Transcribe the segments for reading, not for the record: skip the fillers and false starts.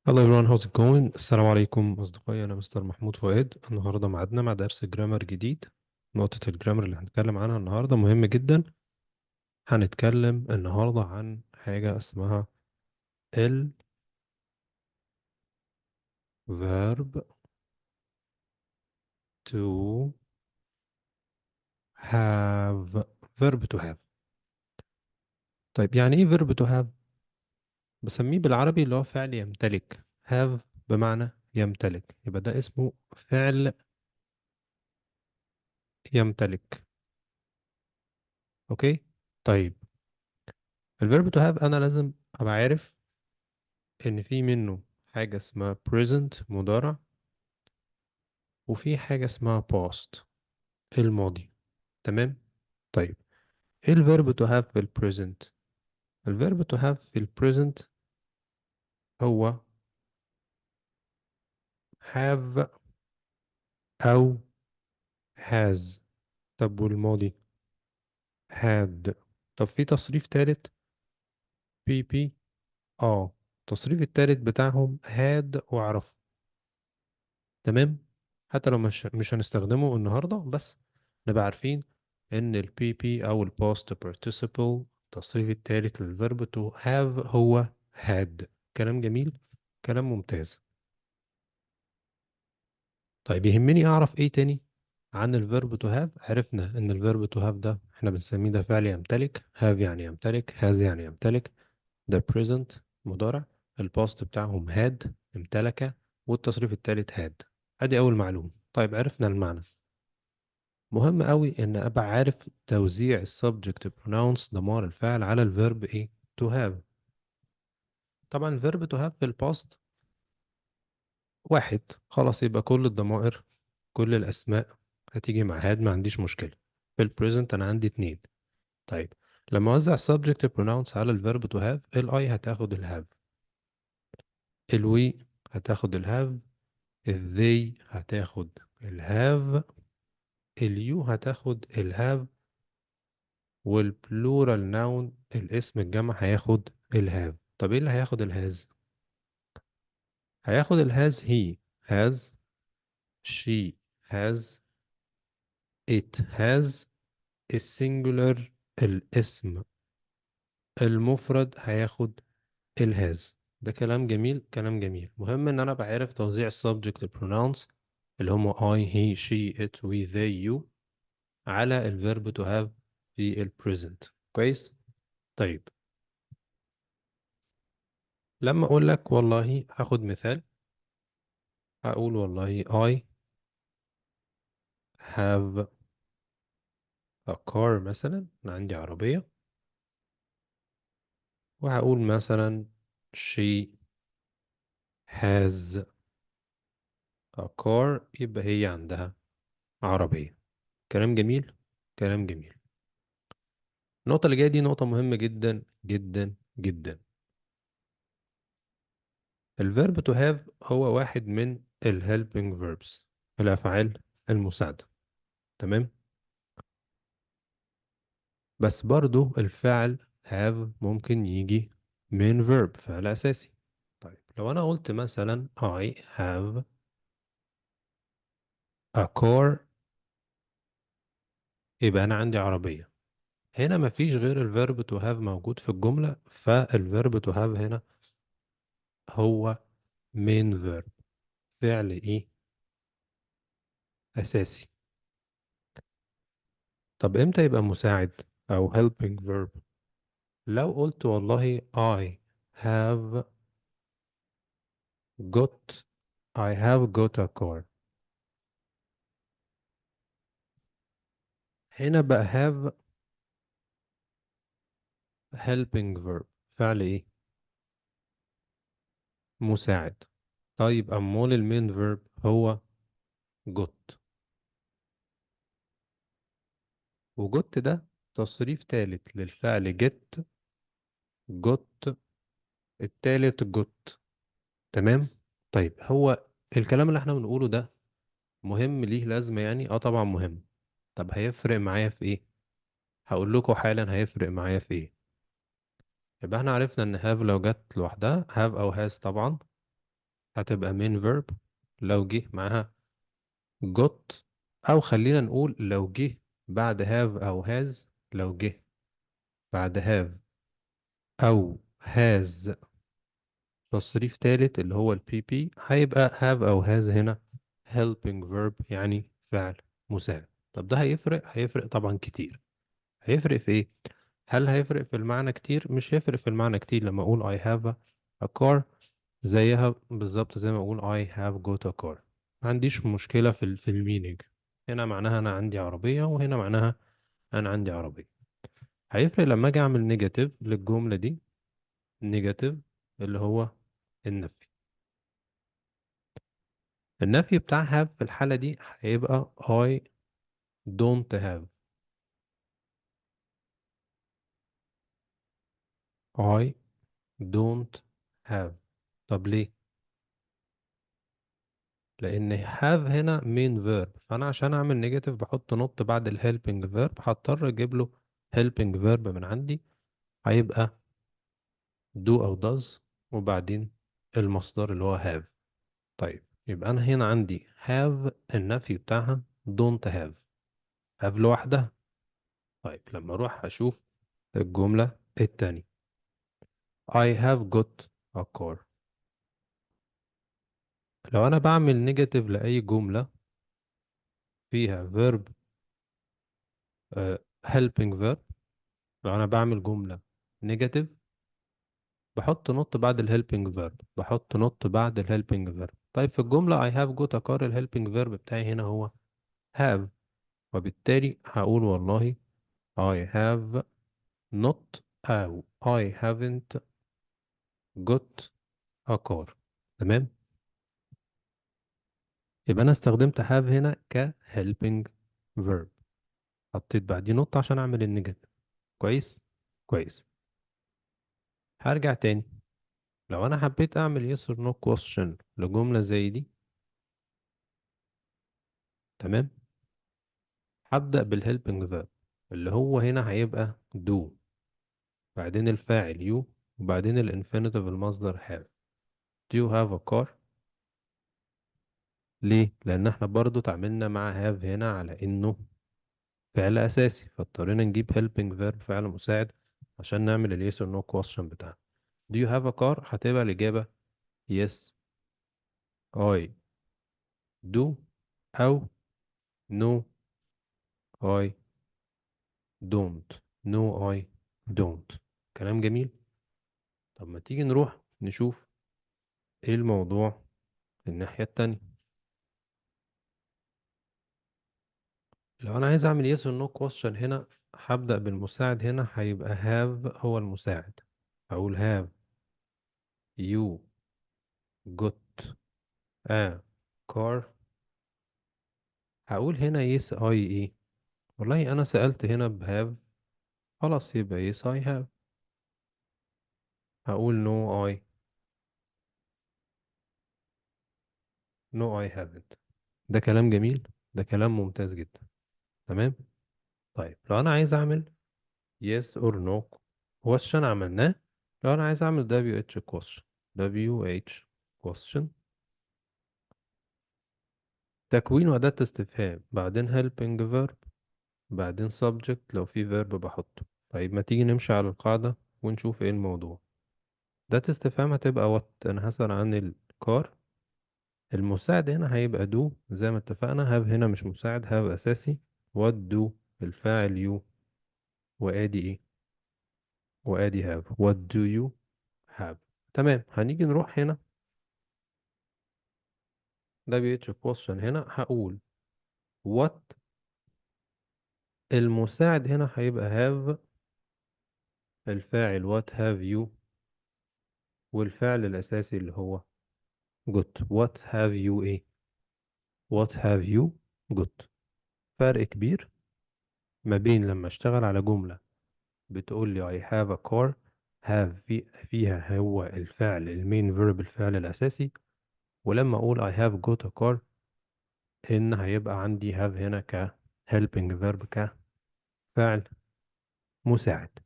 Hello everyone, how's it going؟ السلام عليكم أصدقائي، أنا مستر محمود فؤاد. النهاردة معادنا مع درس جرامر جديد. نقطة الجرامر اللي هنتكلم عنها النهاردة مهمة جدا. هنتكلم النهاردة عن حاجة اسمها ال verb to have. verb to have. طيب يعني ايه verb to have؟ بسميه بالعربي اللي هو فعل يمتلك. have بمعنى يمتلك، يبقى ده اسمه فعل يمتلك. اوكي. طيب الverb to have أنا لازم أبقى عارف ان في منه حاجة اسمها present مضارع، وفي حاجة اسمها past الماضي. تمام. طيب ايه الفيرب to have في البريزنت؟ الفيرب to have في البريزنت هو have او has. طب والماضي had. طب في تصريف تالت بي التصريف التالت بتاعهم had واعرف. تمام. حتى لو مش هنستخدمه النهاردة، بس نبقى عارفين ان ال PP او ال past participle التصريف الثالث للverb to have هو had. كلام جميل، كلام ممتاز. طيب يهمني اعرف ايه تاني عن الverb to have؟ عرفنا ان الverb to have ده احنا بنسميه ده فعل يمتلك. have يعني يمتلك، has يعني يمتلك. ده present مضارع. الباست بتاعهم had امتلك، والتصريف الثالث had. ادي اول معلومة. طيب عرفنا المعنى. مهم قوي ان ابقى عارف توزيع السبجكت pronouns ضمائر الفعل على الفيرب ايه to have. طبعا الفيرب to have في الباست واحد، خلاص يبقى كل الضمائر كل الاسماء هتيجي مع had، ما عنديش مشكلة. في البريزنت انا عندي اتنين. طيب لما اوزع subject pronouns على الفيرب to have، الاي هتاخد الهاف، الوي هتاخد الهاف، الذي هتاخد الهاف، اليو هتاخد الهاف، والبلورال ناون الاسم الجمع هياخد الهاف. طب ايه اللي هياخد الهاز؟ هياخد الهاز he has، she has، it has. السنجولر الاسم المفرد هياخد الهاز. ده كلام جميل، كلام جميل. مهم ان انا بعرف توزيع السبجكت pronouns اللي هم I he she it we they you على الفيرب to have في البريزنت. كويس. طيب لما اقول لك والله هاخد مثال، هقول والله I have a car مثلا، أنا عندي عربية. وهقول مثلا she has a car، يبقى هي عندها عربية. كلام جميل، كلام جميل. النقطة اللي جاية دي نقطة مهمة جدا جدا جدا. الverb to have هو واحد من ال helping verbs، الأفعال المساعدة. تمام. بس برضو الفعل have ممكن يجي من verb، فعل أساسي. طيب لو أنا قلت مثلا I have a car، يبقى أنا عندي عربية. هنا مفيش غير الفيرب to have موجود في الجملة، فالفيرب to have هنا هو main verb، فعل إيه أساسي. طب إمتى يبقى مساعد أو helping verb؟ لو قلت والله I have got I have got a car، هنا بقى have helping verb، فعل إيه مساعد. طيب أمال المين verb هو got، وجوت ده تصريف تالت للفعل get. got التالت جوت. تمام. طيب هو الكلام اللي احنا بنقوله ده مهم ليه لازمة يعني؟ اه طبعا مهم. طب هيفرق معايا في ايه؟ هقول لكم حالا هيفرق معايا في ايه. يبقى احنا عرفنا ان have لو جت لوحدها have او has طبعا هتبقى main verb لو جه معاها got، او خلينا نقول لو جه بعد have او has. لو جه بعد have او has تصريف تالت اللي هو البي بي، هيبقى have او has هنا helping verb يعني فعل مساعد. طب ده هيفرق طبعا كتير. هيفرق في ايه؟ هل هيفرق في المعنى كتير؟ مش هيفرق في المعنى كتير. لما اقول I have a car زيها بالظبط زي ما اقول I have got a car. ما عنديش مشكلة في المينينج. هنا معناها انا عندي عربية، وهنا معناها انا عندي عربية. هيفرق لما اجي اعمل نيجاتيف للجملة دي. نيجاتيف اللي هو النفي. النفي بتاع have في الحالة دي هيبقى I don't have. I don't have. طب ليه؟ لأن have هنا main verb، فأنا عشان أعمل نيجاتيف بحط نوت بعد ال helping verb، هضطر أجيب له helping verb من عندي. هيبقى do أو does، وبعدين المصدر اللي هو have. طيب يبقى أنا هنا عندي have النفي بتاعها don't have. have لوحدها. طيب لما أروح أشوف الجملة التانية I have got a car. لو أنا بعمل نيجاتيف لأي جملة فيها verb helping verb، لو أنا بعمل جملة نيجاتيف بحط نوت بعد الهيلبنج فيرب. بحط نوت بعد الهيلبنج فيرب. طيب في الجملة I have got a car الهيلبنج فيرب بتاعي هنا هو have، وبالتالي هقول والله I have not أو I haven't got a car. تمام. يبقى أنا استخدمت have هنا ك helping verb. حطيت بعديه نوت عشان أعمل النيجاتيف. كويس. كويس. هرجع تاني. لو أنا حبيت أعمل yes or no question لجملة زي دي، تمام، هبدأ بالهيلبنج فيرب اللي هو هنا هيبقى do، بعدين الفاعل you، وبعدين الانفينيتيف المصدر have. Do you have a car؟ ليه؟ لأن احنا برضو تعاملنا مع have هنا على إنه فعل أساسي، فاضطرينا نجيب helping verb فعل مساعد عشان نعمل ال yes or no question بتاعنا. Do you have a car؟ هتبقى الإجابة yes I do، أو no I don't. No I don't. كلام جميل. طب ما تيجي نروح نشوف ايه الموضوع الناحية التانية. لو أنا عايز أعمل yes or no question هنا، هبدأ بالمساعد. هنا هيبقى have هو المساعد. أقول have you got a car. هقول هنا yes I ايه؟ والله أنا سألت هنا ب have، خلاص يبقى yes I have. هقول no I haven't. ده كلام جميل. ده كلام ممتاز جدا. تمام. طيب لو أنا عايز أعمل yes or no question عملناه. لو أنا عايز أعمل WH question. WH question تكوين وأداة استفهام، بعدين helping verb، بعدين subject لو في verb بحطه. طيب ما تيجي نمشي على القاعدة ونشوف ايه الموضوع. أداة استفهام هتبقى what. أنا هسأل عن الكار. المساعد هنا هيبقى do زي ما اتفقنا. have هنا مش مساعد، have أساسي. what do الفاعل you، وآدي ايه؟ وآدي have. what do you have. تمام. هنيجي نروح هنا WH question. هنا هقول what. المساعد هنا هيبقى have، الفاعل what have you، والفعل الأساسي اللي هو got. what have you ايه؟ what have you got. فرق كبير ما بين لما اشتغل على جملة بتقول لي I have a car. have فيها هو الفعل المين verb الفعل الأساسي، ولما أقول I have got a car إن هيبقى عندي have هنا ك helping verb كفعل مساعد.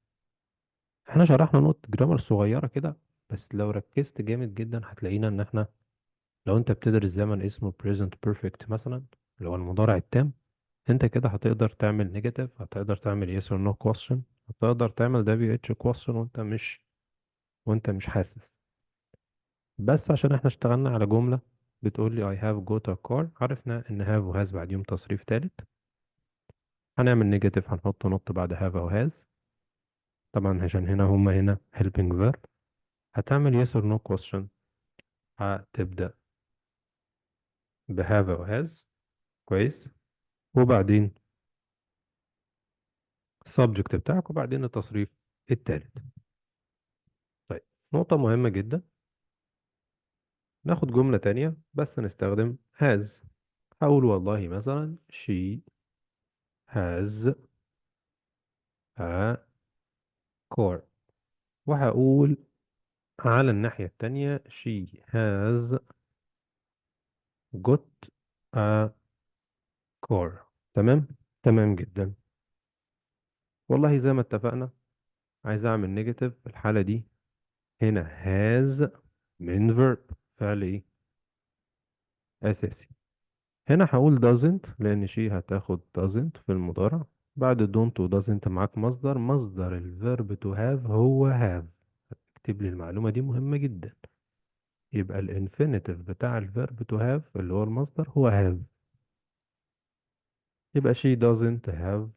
احنا شرحنا نقطة جرامر صغيرة كده، بس لو ركزت جامد جدا هتلاقينا ان احنا لو انت بتدرس زمن اسمه present perfect مثلا، اللي هو المضارع التام، انت كده هتقدر تعمل نيجاتيف، هتقدر تعمل yes or no question، هتقدر تعمل WH question وانت مش حاسس. بس عشان احنا اشتغلنا على جملة بتقول لي I have got a car، عرفنا ان have و has بعديهم تصريف تالت، هنعمل نيجاتيف، هنحط نقط بعد have او has. طبعا عشان هنا helping verb، هتعمل yes or no question، هتبدأ ب have او has. كويس. وبعدين السبجكت بتاعك، وبعدين التصريف التالت. طيب، نقطة مهمة جدا، ناخد جملة تانية بس نستخدم has. هقول والله مثلا she has a car، وهقول على الناحية التانية she has got a car. تمام. تمام جدا. والله زي ما اتفقنا، عايز اعمل نيجاتيف في الحالة دي، هنا has من verb، فعل ايه اساسي. هنا هقول doesn't لان she هتاخد doesn't في المضارع. بعد don't و doesn't معاك مصدر الverb to have هو have. اكتب لي المعلومة دي مهمة جدا. يبقى الانفينيتيف بتاع الverb to have اللي هو المصدر هو have. يبقى she doesn't have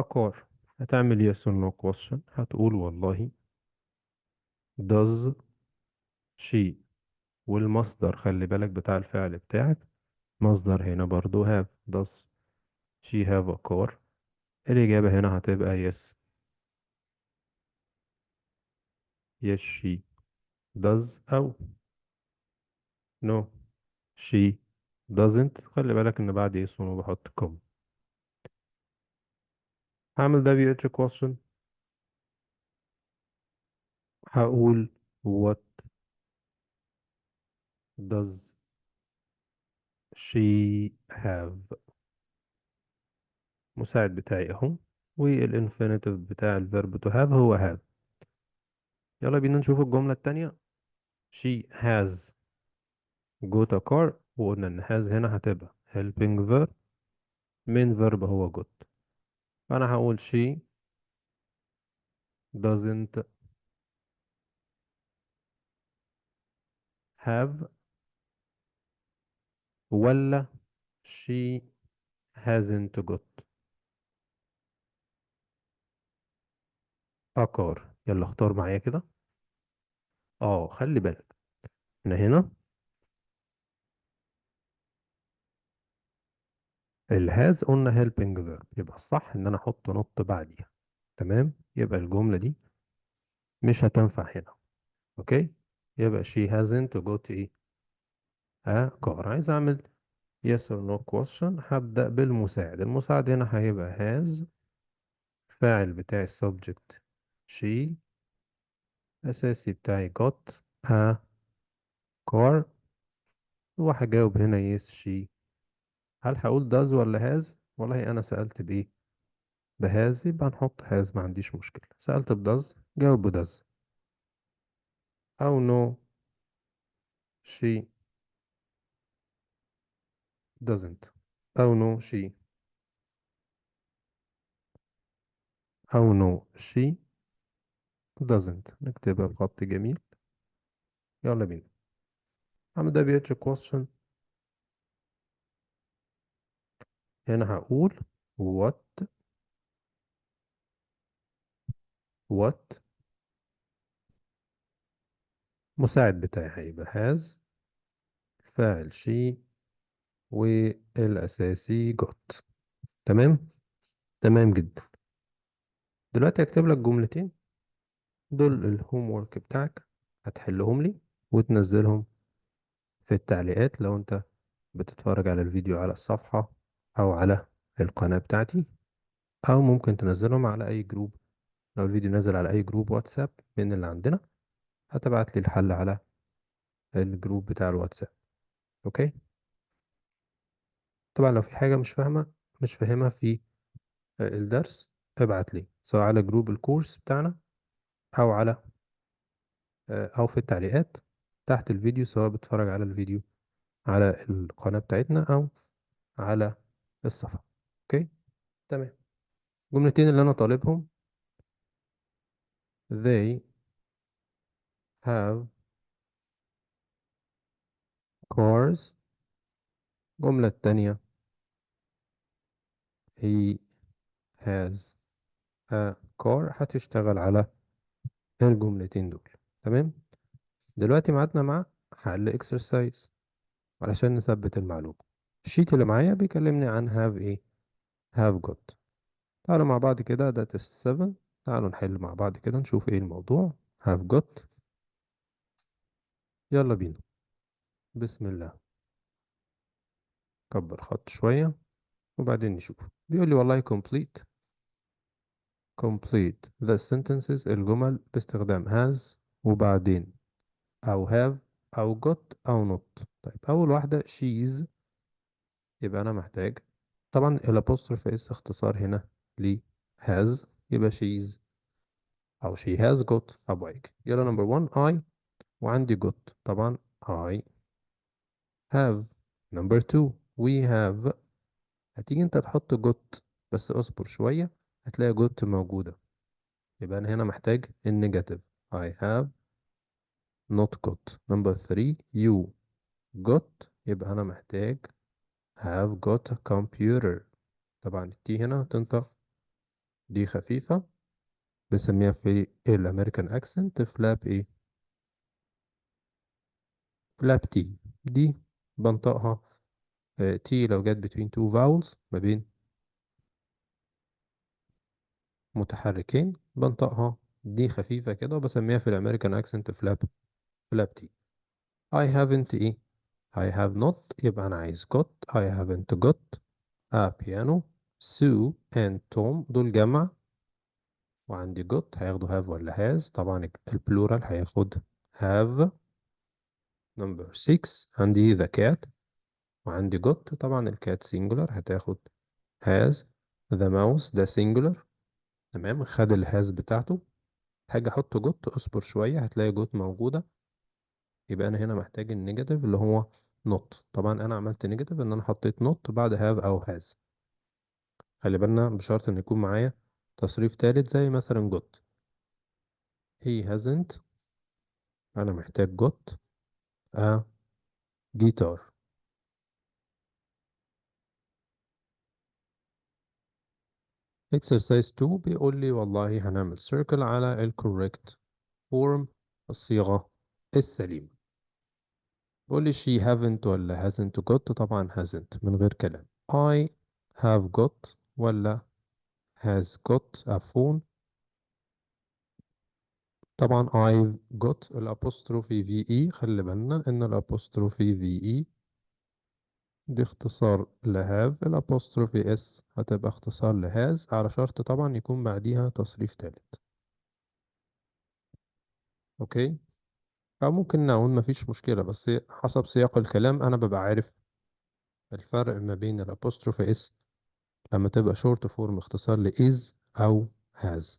a car. هتعمل yes or no question، هتقول والله does she، والمصدر خلي بالك بتاع الفعل بتاعك، مصدر هنا برضو have. does she have a car؟ الإجابة هنا هتبقى yes. yes she does، أو no she doesn't. خلي بالك إن بعد yes وما بحط كوم. هعمل WH question، هقول what does she have؟ مساعد بتاعي اهو، والانفينيتيف بتاع الفيرب to have هو have. يلا بينا نشوف الجملة التانية. she has got a car، وقلنا ان has هنا هتبقى helping verb، main verb هو got. فانا هقول she doesn't have، ولا she hasn't got a car. يلا اختار معايا كده. خلي بالك احنا هنا الهاز قلنا helping verb، يبقى الصح ان انا احط نقط بعديها. تمام، يبقى الجملة دي مش هتنفع هنا. اوكي. يبقى she hasn't got ايه a car. عايز اعمل yes or no question، هبدأ بالمساعد. المساعد هنا هيبقى has، فاعل بتاعي subject she، اساسي بتاعي got a car، وهجاوب هنا yes she. هل هقول does ولا has؟ والله انا سألت بايه بهاز، يبقى هنحط has، ما عنديش مشكلة. سألت بداز، جاوب بداز. أو no she doesn't، أو no she، أو no she doesn't. نكتبها بخط جميل. يلا بينا. هعمل ده بيتش question. هنا هقول what مساعد بتاعي هيبقى has، فاعل she، والأساسي got. تمام. تمام جدا. دلوقتي هكتب لك جملتين، دول الهوم ورك بتاعك، هتحلهم لي وتنزلهم في التعليقات لو انت بتتفرج على الفيديو على الصفحة أو على القناة بتاعتي، أو ممكن تنزلهم على أي جروب. لو الفيديو نزل على أي جروب واتساب من اللي عندنا، هتبعت لي الحل على الجروب بتاع الواتساب. أوكي. طبعا لو في حاجة مش فاهمها في الدرس، ابعت لي سواء على جروب الكورس بتاعنا، أو على أو في التعليقات، تحت الفيديو، سواء بتتفرج على الفيديو على القناة بتاعتنا أو على الصفحة. أوكي، تمام. الجملتين اللي أنا طالبهم: they have cars. الجملة التانية: he has a car. هتشتغل على الجملتين دول. تمام. دلوقتي ميعادنا مع حل exercise علشان نثبت المعلومة. الشيت اللي معايا بيكلمني عن have ايه، have got. تعالوا مع بعض كده، ده تست 7. تعالوا نحل مع بعض كده نشوف ايه الموضوع. have got، يلا بينا. بسم الله. كبر خط شوية وبعدين نشوف. بيقول لي والله complete the sentences، الجمل باستخدام has وبعدين أو have أو got أو not. طيب أول واحدة she's، يبقى أنا محتاج طبعا الأبوستروف اس اختصار هنا ل has، يبقى she's أو she has got a bike. يلا نمبر 1 I، وعندي got طبعا I have. نمبر 2 we have. هتيجي انت تحط got، بس اصبر شوية هتلاقي got موجودة، يبقى أنا هنا محتاج النيجاتيف I have not got. نمبر 3 you got، يبقى أنا محتاج have got a computer. طبعا التي هنا تنطق دي خفيفة، بنسميها في الأمريكان أكسنت فلاب إيه، فلاب تي. دي بنطقها تي لو جت between two vowels، ما بين متحركين بنطقها دي خفيفة كده، وبسميها في الأمريكان أكسنت فلاب تي. I haven't إيه، I have not، يبقى أنا عايز got. I haven't got a piano. Sue and Tom دول جمع، وعندي got هياخدوا have ولا has؟ طبعا البلورال هياخد have. نمبر 6 عندي the cat، وعندي got طبعا الكات singular هتاخد has. the mouse ده singular، تمام، خد الهاز بتاعته. حاجة احط got، اصبر شوية هتلاقي got موجودة، يبقى انا هنا محتاج النيجاتيف اللي هو not. طبعا انا عملت نيجاتيف ان انا حطيت not بعد have او has. خلي بالنا بشرط ان يكون معايا تصريف تالت زي مثلا got. he hasn't، انا محتاج got a guitar. exercise 2 بيقول لي والله هنعمل circle على ال correct form، الصيغة السليمة. بيقول لي she haven't ولا hasn't got؟ طبعا hasn't من غير كلام. I have got ولا has got a phone؟ طبعا I've got الأبوستروفي في إي، خلي بالنا إن الأبوستروفي في إي دي اختصار لهاف، الأبوستروفي اس هتبقى اختصار لهاز، على شرط طبعا يكون بعديها تصريف تالت. أوكي، أو ممكن نقول مفيش مشكلة، بس حسب سياق الكلام أنا ببقى عارف الفرق ما بين الأبوستروفي اس لما تبقى شورت فورم اختصار ل is أو has.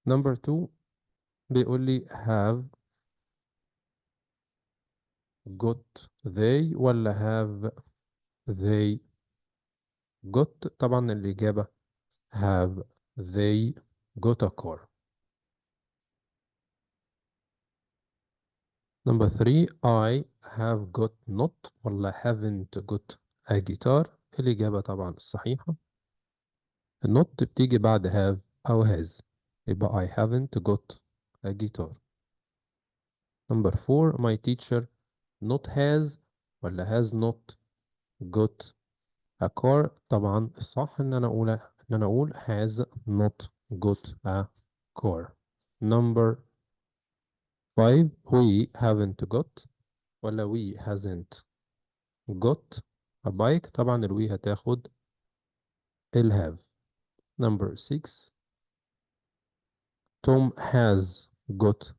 نمبر 2 بيقول لي have got they ولا have they got؟ طبعا الإجابة have they got a car. نمبر 3 I have got not ولا haven't got a guitar؟ الإجابة طبعا الصحيحة not بتيجي بعد have أو has، يبقى I haven't got a guitar. نمبر 4 my teacher not has ولا has not got a car؟ طبعا الصح ان انا اقول has not got a car. number 5 we haven't got ولا we hasn't got a bike؟ طبعا الوي هتاخد ال have. number 6 Tom has got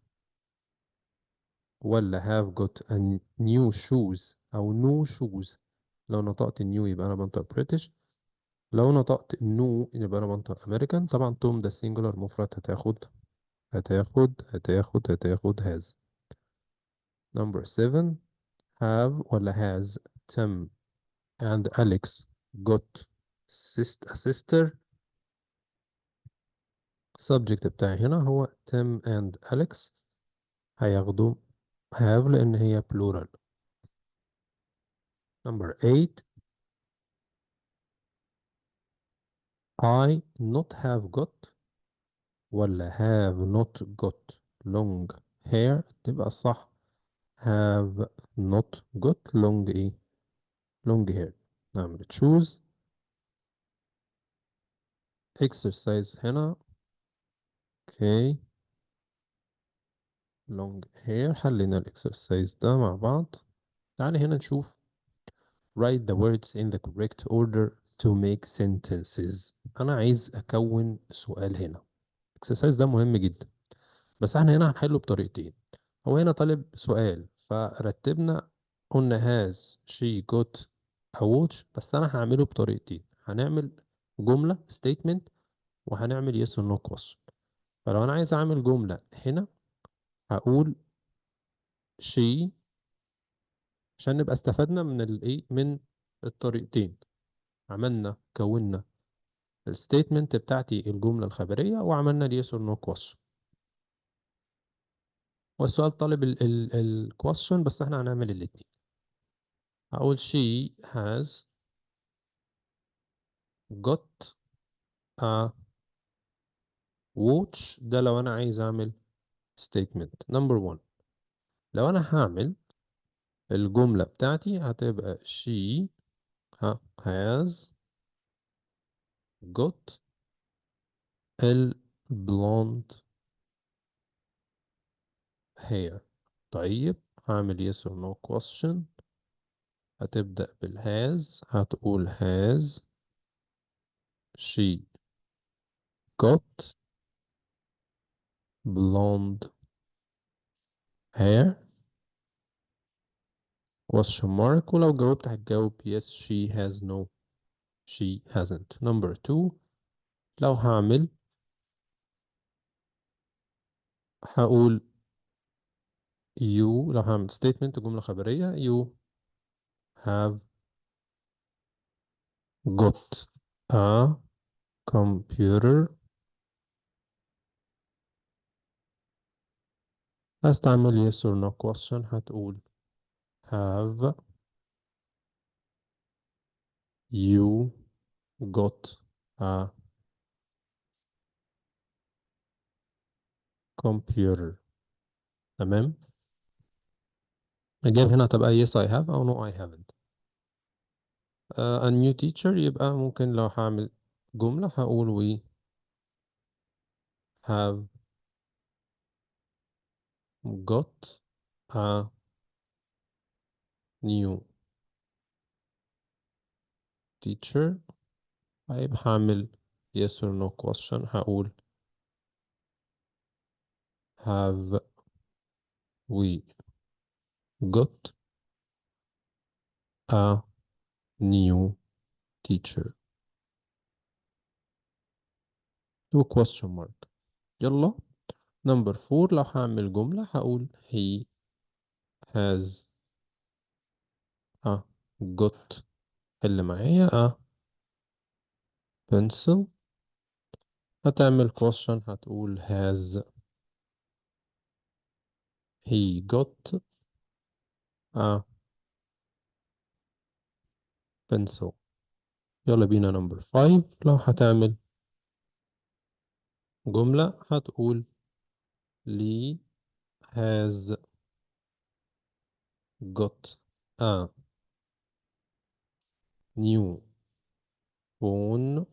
ولا have got a new shoes أو no shoes؟ لو نطقت new يبقى أنا بنطق British، لو نطقت no يبقى أنا بنطق American. طبعا توم ده singular مفرد، هتاخد has. Number 7 have ولا has Tim and Alex got a sister. subject بتاعي هنا هو Tim and Alex، هياخدوا have لأن هي plural. Number 8 I not have got ولا have not got long hair. تبقى الصح have not got long ايه long hair. نعمل choose exercise هنا. اوكي long hair، حلينا الاكسرسايز ده مع بعض. تعالي هنا نشوف write the words in the correct order to make sentences. انا عايز اكون سؤال هنا. الاكسرسايز ده مهم جدا، بس احنا هنا هنحله بطريقتين. هو هنا طالب سؤال فرتبنا، قلنا has she got a watch، بس انا هعمله بطريقتين. هنعمل جملة statement وهنعمل yes or no question. فلو انا عايز اعمل جملة هنا هقول she، عشان نبقى استفدنا من الايه من الطريقتين. عملنا كونا الستيتمنت بتاعتي الجملة الخبرية، وعملنا ال yes or no question. والسؤال طالب ال question، بس احنا هنعمل الاتنين. هقول she has got a watch. ده لو انا عايز اعمل statement number one. لو انا هعمل الجملة بتاعتي هتبقى she has got ال blonde hair. طيب هعمل yes or no question. هتبدأ بالهاز، هتقول has she got blonde hair question mark. ولو جاوبت هتجاوب yes she has no she hasn't. number two، لو هعمل هقول you، لو هعمل statement جملة خبرية you have got a computer. هستعمل yes or no question. هتقول have you got a computer. تمام. الإجابة هنا هتبقى yes I have أو no I haven't. a new teacher، يبقى ممكن لو هعمل جملة هقول we have got a new teacher. طيب هعمل yes or no question. هقول have we got a new teacher. و question mark. يلا number 4، لو هعمل جملة هقول he has a got اللي معايا a pencil. هتعمل question هتقول has he got a pencil. يلا بينا number 5، لو هتعمل جملة هتقول Lee has got a new phone.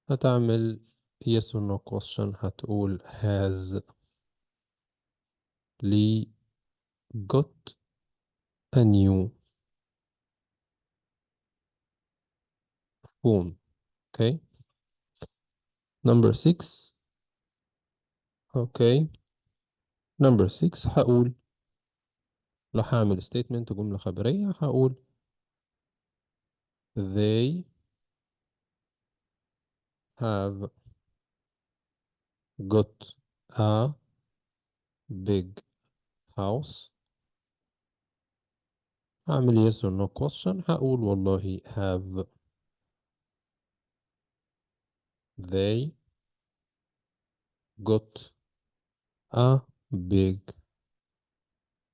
هتعمل yes or no question. هتقول has Lee got a new phone. Okay. number 6. Okay. number 6 هقول، لو هعمل statement جملة خبرية هقول they have got a big house. هعمل yes or no question. هقول والله have they got a big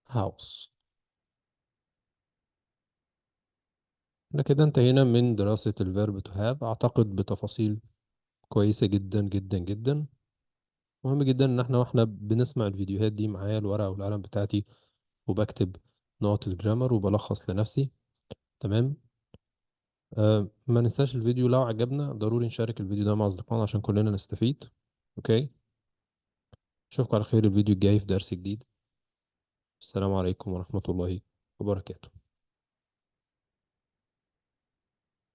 house. احنا كده انتهينا من دراسة الفيرب to have، اعتقد بتفاصيل كويسة جدا جدا جدا. مهم جدا ان احنا واحنا بنسمع الفيديوهات دي معايا الورقة والقلم بتاعتي وبكتب نقط الجرامر وبلخص لنفسي. تمام. ما ننساش الفيديو لو عجبنا ضروري نشارك الفيديو ده مع اصدقائنا عشان كلنا نستفيد. اوكي. اشوفكم على خير الفيديو الجاي في درس جديد. السلام عليكم ورحمة الله وبركاته.